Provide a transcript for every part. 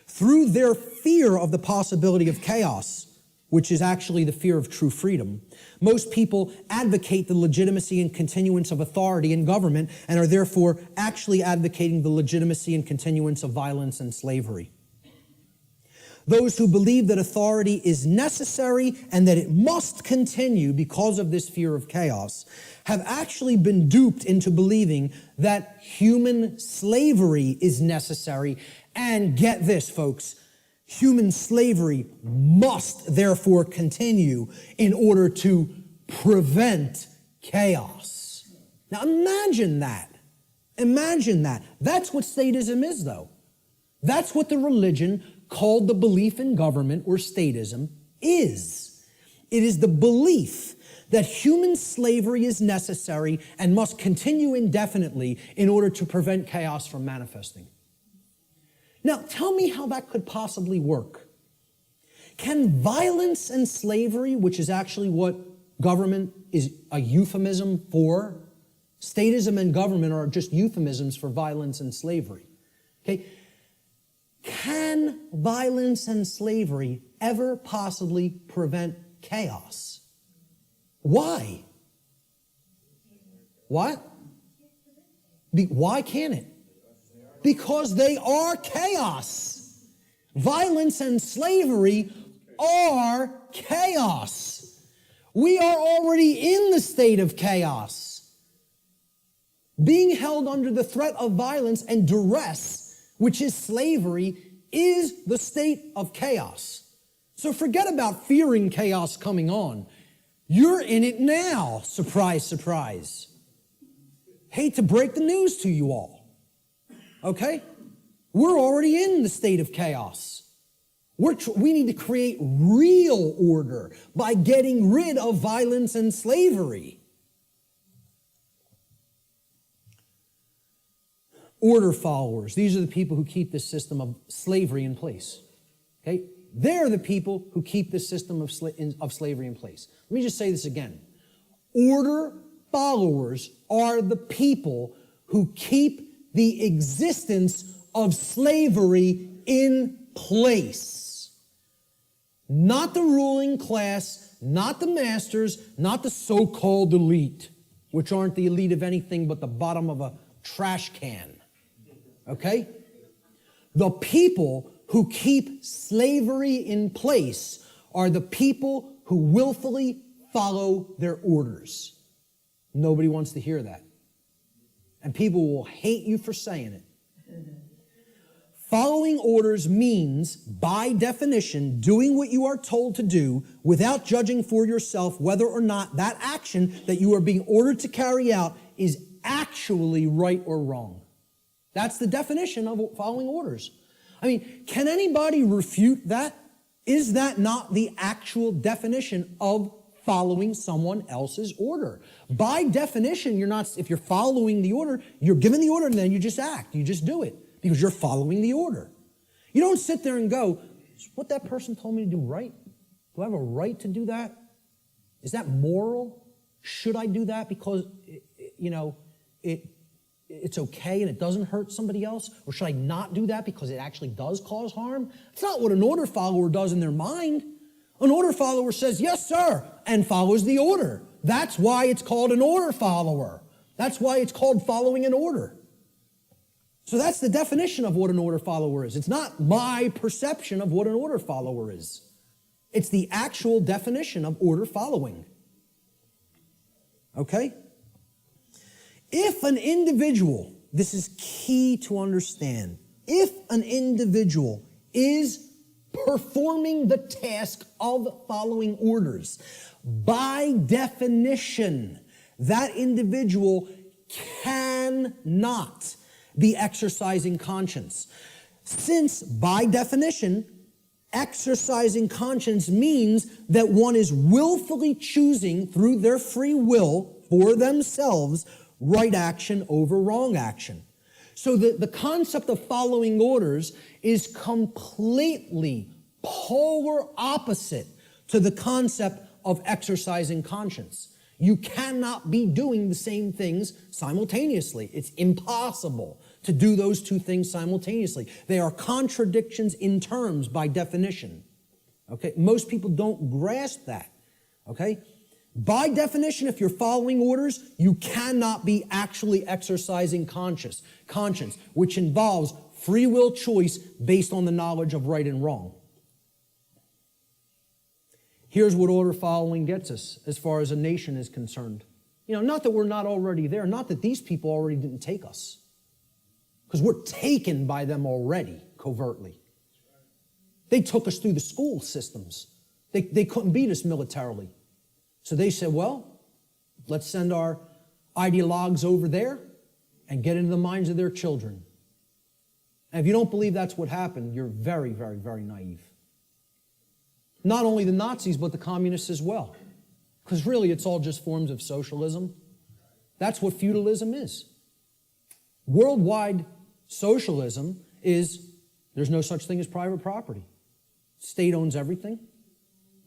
Through their fear of the possibility of chaos, which is actually the fear of true freedom, most people advocate the legitimacy and continuance of authority in government and are therefore actually advocating the legitimacy and continuance of violence and slavery. Those who believe that authority is necessary and that it must continue because of this fear of chaos have actually been duped into believing that human slavery is necessary. And get this, folks, human slavery must therefore continue in order to prevent chaos. Now imagine that. Imagine that. That's what statism is, though. That's what the religion called the belief in government or statism is. It is the belief that human slavery is necessary and must continue indefinitely in order to prevent chaos from manifesting. Now, tell me how that could possibly work. Can violence and slavery, which is actually what government is a euphemism for, statism and government are just euphemisms for violence and slavery. Okay? Can violence and slavery ever possibly prevent chaos? Why? What? Why can't it? Because they are chaos. Violence and slavery are chaos. We are already in the state of chaos. Being held under the threat of violence and duress, which is slavery, is the state of chaos. So forget about fearing chaos coming on. You're in it now. Surprise, surprise. Hate to break the news to you all. Okay? We're already in the state of chaos. We need to create real order by getting rid of violence and slavery. Order followers. These are the people who keep this system of slavery in place. Okay? They're the people who keep this system of slavery in place. Let me just say this again. Order followers are the people who keep the existence of slavery in place. Not the ruling class, not the masters, not the so-called elite, which aren't the elite of anything but the bottom of a trash can. Okay? The people who keep slavery in place are the people who willfully follow their orders. Nobody wants to hear that. And people will hate you for saying it. Following orders means, by definition, doing what you are told to do without judging for yourself whether or not that action that you are being ordered to carry out is actually right or wrong. That's the definition of following orders. I mean, can anybody refute that? Is that not the actual definition of following someone else's order? By definition, you're not, if you're following the order, you're given the order and then you just act. You just do it because you're following the order. You don't sit there and go, is what that person told me to do right? Do I have a right to do that? Is that moral? Should I do that because, it's okay and it doesn't hurt somebody else? Or should I not do that because it actually does cause harm? It's not what an order follower does in their mind. An order follower says, yes, sir, and follows the order. That's why it's called an order follower. That's why it's called following an order. So that's the definition of what an order follower is. It's not my perception of what an order follower is. It's the actual definition of order following. Okay? If an individual, this is key to understand, if an individual is performing the task of following orders, by definition, that individual cannot be exercising conscience. Since, by definition, exercising conscience means that one is willfully choosing through their free will for themselves right action over wrong action. So the concept of following orders is completely polar opposite to the concept of exercising conscience. You cannot be doing the same things simultaneously. It's impossible to do those two things simultaneously. They are contradictions in terms by definition. Okay? Most people don't grasp that. Okay? By definition, if you're following orders, you cannot be actually exercising conscience, which involves free will choice based on the knowledge of right and wrong. Here's what order following gets us as far as a nation is concerned. Not that we're not already there, not that these people already didn't take us, because we're taken by them already, covertly. They took us through the school systems. They couldn't beat us militarily. So they said, well, let's send our ideologues over there and get into the minds of their children. And if you don't believe that's what happened, you're very, very, very naive. Not only the Nazis, but the communists as well. Because really, it's all just forms of socialism. That's what feudalism is. Worldwide socialism is, there's no such thing as private property. State owns everything.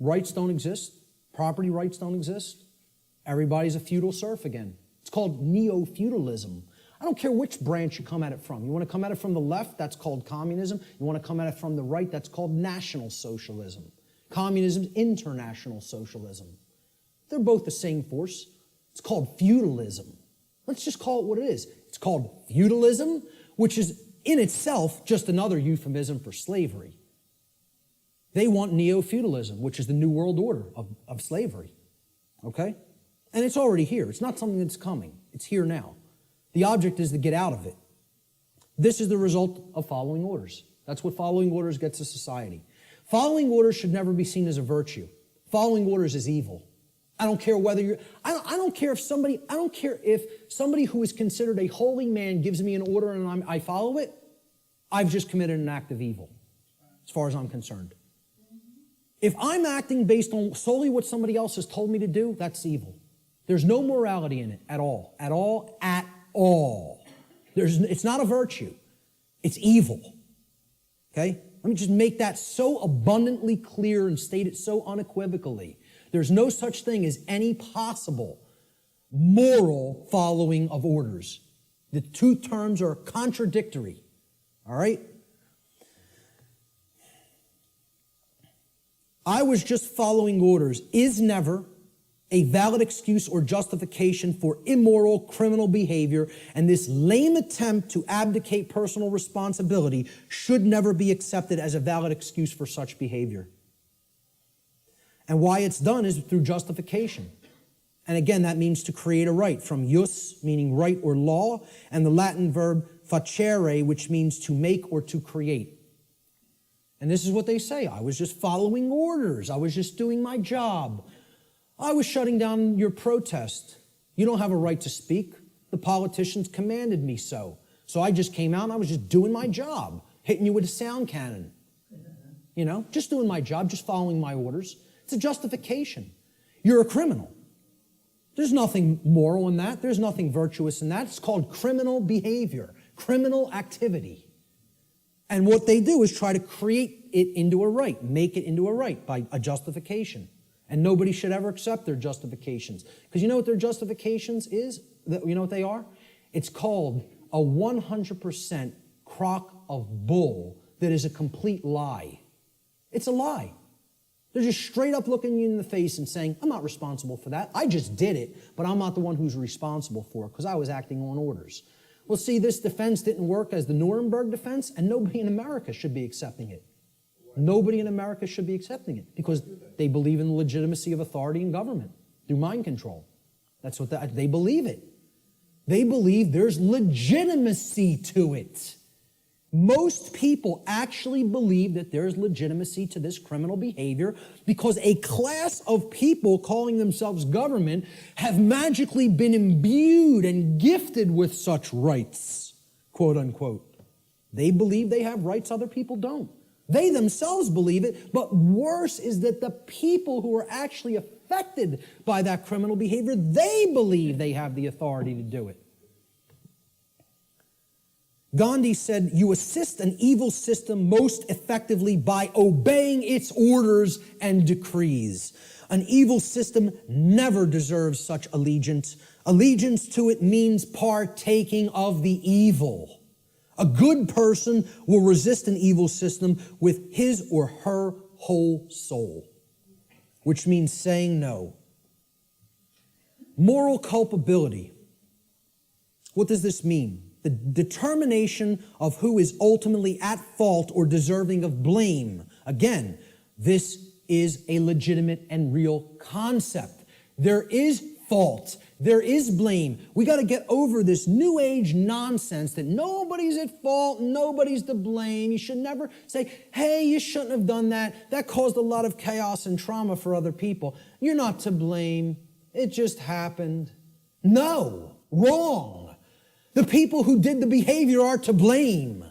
Rights don't exist. Property rights don't exist. Everybody's a feudal serf again. It's called neo-feudalism. I don't care which branch you come at it from. You want to come at it from the left, that's called communism. You want to come at it from the right, that's called National Socialism. Communism is international socialism. They're both the same force. It's called feudalism. Let's just call it what it is. It's called feudalism, which is in itself just another euphemism for slavery. They want neo-feudalism, which is the New World Order of slavery. Okay? And it's already here. It's not something that's coming. It's here now. The object is to get out of it. This is the result of following orders. That's what following orders gets a society. Following orders should never be seen as a virtue. Following orders is evil. I don't care whether you're, I don't care if somebody who is considered a holy man gives me an order and I follow it, I've just committed an act of evil, as far as I'm concerned. If I'm acting based on solely what somebody else has told me to do, that's evil. There's no morality in it at all. At all. At all. It's not a virtue. It's evil. Okay? Let me just make that so abundantly clear and state it so unequivocally. There's no such thing as any possible moral following of orders. The two terms are contradictory. All right? I was just following orders is never a valid excuse or justification for immoral criminal behavior, and this lame attempt to abdicate personal responsibility should never be accepted as a valid excuse for such behavior. And why it's done is through justification. And again, that means to create a right, from jus, meaning right or law, and the Latin verb facere, which means to make or to create. And this is what they say. I was just following orders. I was just doing my job. I was shutting down your protest. You don't have a right to speak. The politicians commanded me so. So I just came out and I was just doing my job, hitting you with a sound cannon. Just doing my job, just following my orders. It's a justification. You're a criminal. There's nothing moral in that. There's nothing virtuous in that. It's called criminal behavior, criminal activity. And what they do is try to create it into a right, make it into a right by a justification. And nobody should ever accept their justifications. Because you know what their justifications is? You know what they are? It's called a 100% crock of bull that is a complete lie. It's a lie. They're just straight up looking you in the face and saying, I'm not responsible for that. I just did it, but I'm not the one who's responsible for it because I was acting on orders. Well, see, this defense didn't work as the Nuremberg defense, and nobody in America should be accepting it. Nobody in America should be accepting it because they believe in the legitimacy of authority and government through mind control. That's what they believe it. They believe there's legitimacy to it. Most people actually believe that there's legitimacy to this criminal behavior because a class of people calling themselves government have magically been imbued and gifted with such rights, quote unquote. They believe they have rights other people don't. They themselves believe it, but worse is that the people who are actually affected by that criminal behavior, they believe they have the authority to do it. Gandhi said, you assist an evil system most effectively by obeying its orders and decrees. An evil system never deserves such allegiance. Allegiance to it means partaking of the evil. A good person will resist an evil system with his or her whole soul, which means saying no. Moral culpability. What does this mean? The determination of who is ultimately at fault or deserving of blame. Again, this is a legitimate and real concept. There is fault. There is blame. We got to get over this new age nonsense that nobody's at fault, nobody's to blame. You should never say, hey, you shouldn't have done that. That caused a lot of chaos and trauma for other people. You're not to blame. It just happened. No, wrong. The people who did the behavior are to blame.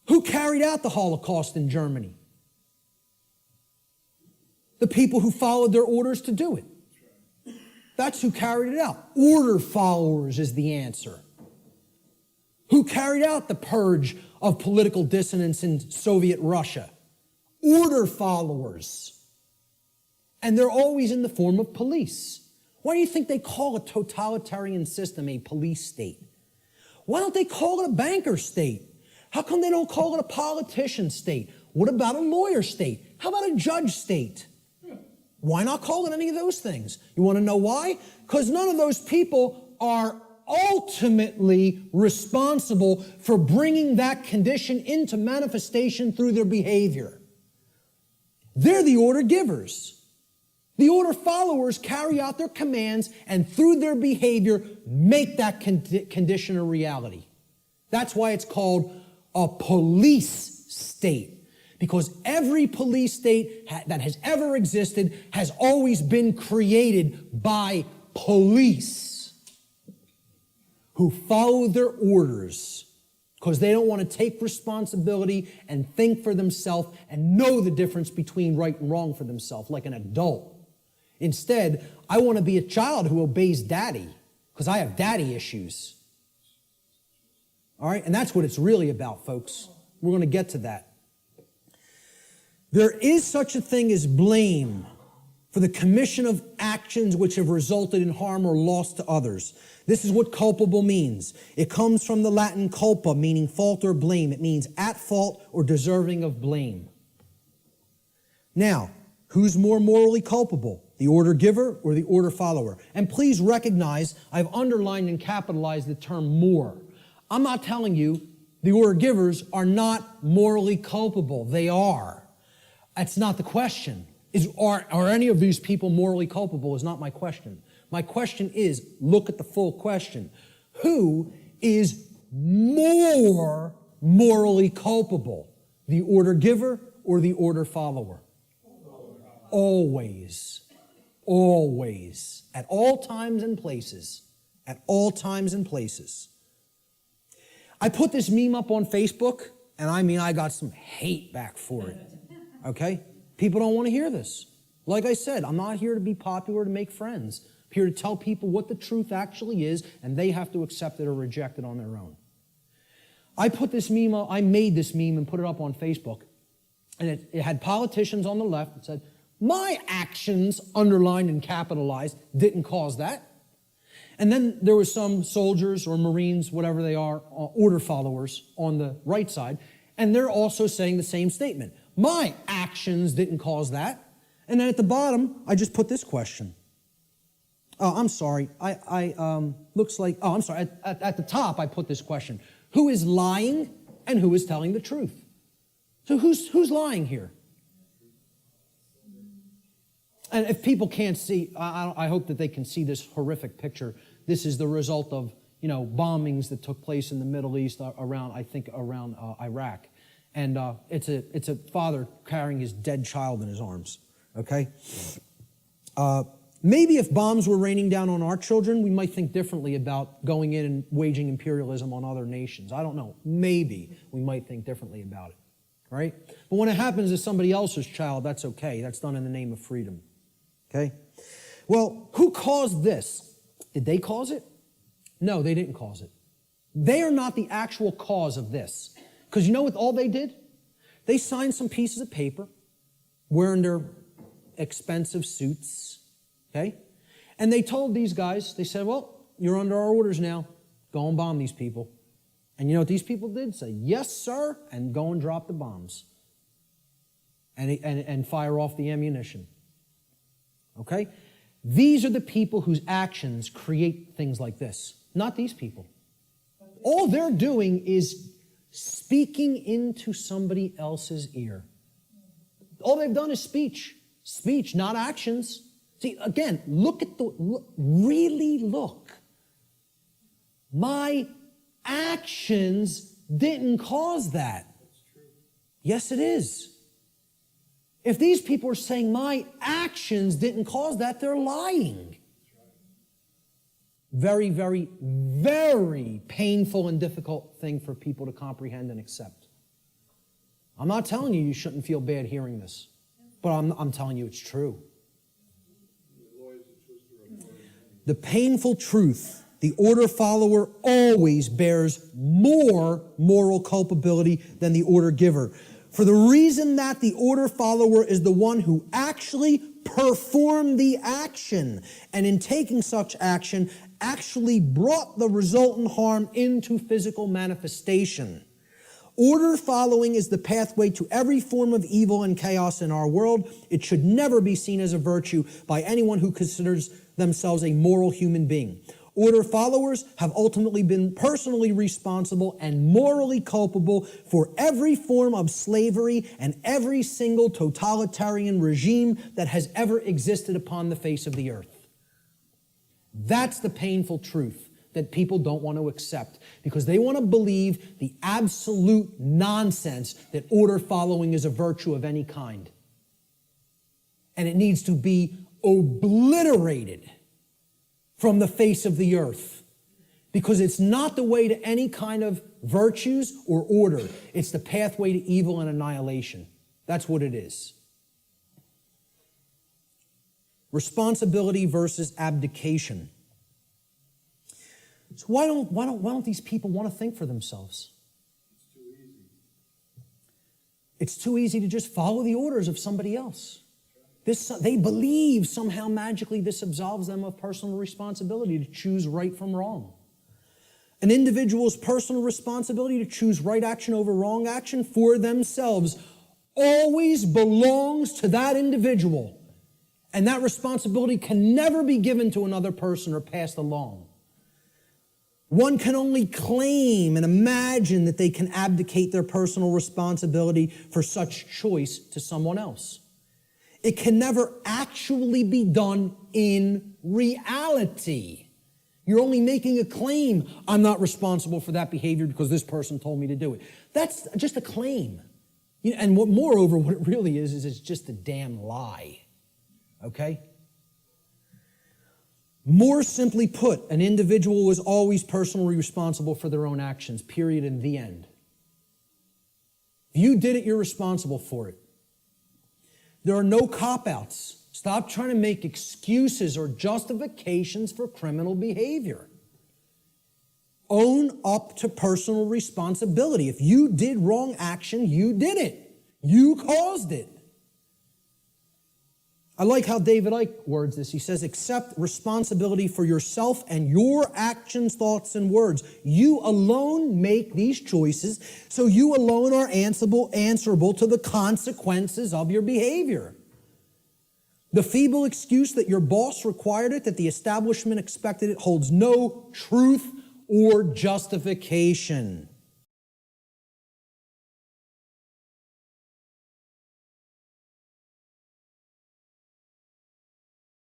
Who carried out the Holocaust in Germany? The people who followed their orders to do it. That's who carried it out. Order followers is the answer. Who carried out the purge of political dissidents in Soviet Russia? Order followers. And they're always in the form of police. Why do you think they call a totalitarian system a police state? Why don't they call it a banker state? How come they don't call it a politician state? What about a lawyer state? How about a judge state? Why not call it any of those things? You want to know why? Because none of those people are ultimately responsible for bringing that condition into manifestation through their behavior. They're the order givers. The order followers carry out their commands and through their behavior make that condition a reality. That's why it's called a police state. Because every police state that has ever existed has always been created by police who follow their orders because they don't want to take responsibility and think for themselves and know the difference between right and wrong for themselves like an adult. Instead, I want to be a child who obeys daddy because I have daddy issues. All right? And that's what it's really about, folks. We're going to get to that. There is such a thing as blame for the commission of actions which have resulted in harm or loss to others. This is what culpable means. It comes from the Latin culpa, meaning fault or blame. It means at fault or deserving of blame. Now, who's more morally culpable? The order giver or the order follower? And please recognize I've underlined and capitalized the term more. I'm not telling you the order givers are not morally culpable. They are. That's not the question. Are any of these people morally culpable is not my question. My question is, look at the full question. Who is more morally culpable? The order giver or the order follower? Always. Always. At all times and places. At all times and places. I put this meme up on Facebook, and I got some hate back for it. Okay? People don't want to hear this. Like I said, I'm not here to be popular to make friends. I'm here to tell people what the truth actually is, and they have to accept it or reject it on their own. I made this meme and put it up on Facebook, and it had politicians on the left that said, my actions, underlined and capitalized, didn't cause that. And then there was some soldiers or Marines, whatever they are, order followers on the right side, and they're also saying the same statement. My actions didn't cause that. And then at the bottom, I just put this question. Oh, I'm sorry. Looks like, oh, I'm sorry. At the top, I put this question. Who is lying and who is telling the truth? So who's lying here? And if people can't see, I hope that they can see this horrific picture. This is the result of, bombings that took place in the Middle East around Iraq. And it's a father carrying his dead child in his arms, okay? Maybe if bombs were raining down on our children, we might think differently about going in and waging imperialism on other nations. I don't know. Maybe we might think differently about it, right? But when it happens to somebody else's child, that's okay. That's done in the name of freedom, okay? Well, who caused this? Did they cause it? No, they didn't cause it. They are not the actual cause of this. Because you know what all they did? They signed some pieces of paper, wearing their expensive suits, okay? And they told these guys, they said, well, you're under our orders now. Go and bomb these people. And you know what these people did? Say, yes, sir, and go and drop the bombs. And fire off the ammunition. Okay? These are the people whose actions create things like this, not these people. All they're doing is speaking into somebody else's ear. All they've done is speech. Speech, not actions. See, again, really look. My actions didn't cause that. Yes, it is. If these people are saying my actions didn't cause that, they're lying. Very, very, very painful and difficult thing for people to comprehend and accept. I'm not telling you shouldn't feel bad hearing this, but I'm telling you it's true. The painful truth, the order follower always bears more moral culpability than the order giver, for the reason that the order follower is the one who actually performed the action, and in taking such action, actually brought the resultant harm into physical manifestation. Order following is the pathway to every form of evil and chaos in our world. It should never be seen as a virtue by anyone who considers themselves a moral human being. Order followers have ultimately been personally responsible and morally culpable for every form of slavery and every single totalitarian regime that has ever existed upon the face of the earth. That's the painful truth that people don't want to accept because they want to believe the absolute nonsense that order following is a virtue of any kind. And it needs to be obliterated from the face of the earth because it's not the way to any kind of virtues or order. It's the pathway to evil and annihilation. That's what it is. Responsibility versus abdication. So why don't these people want to think for themselves? It's too easy. It's too easy to just follow the orders of somebody else. They believe somehow magically this absolves them of personal responsibility to choose right from wrong. An individual's personal responsibility to choose right action over wrong action for themselves always belongs to that individual. And that responsibility can never be given to another person or passed along. One can only claim and imagine that they can abdicate their personal responsibility for such choice to someone else. It can never actually be done in reality. You're only making a claim. I'm not responsible for that behavior because this person told me to do it. That's just a claim. And moreover, what it really is it's just a damn lie. Okay? More simply put, an individual is always personally responsible for their own actions, period, and the end. If you did it, you're responsible for it. There are no cop-outs. Stop trying to make excuses or justifications for criminal behavior. Own up to personal responsibility. If you did wrong action, you did it. You caused it. I like how David Icke words this. He says, accept responsibility for yourself and your actions, thoughts, and words. You alone make these choices, so you alone are answerable to the consequences of your behavior. The feeble excuse that your boss required it, that the establishment expected it, holds no truth or justification.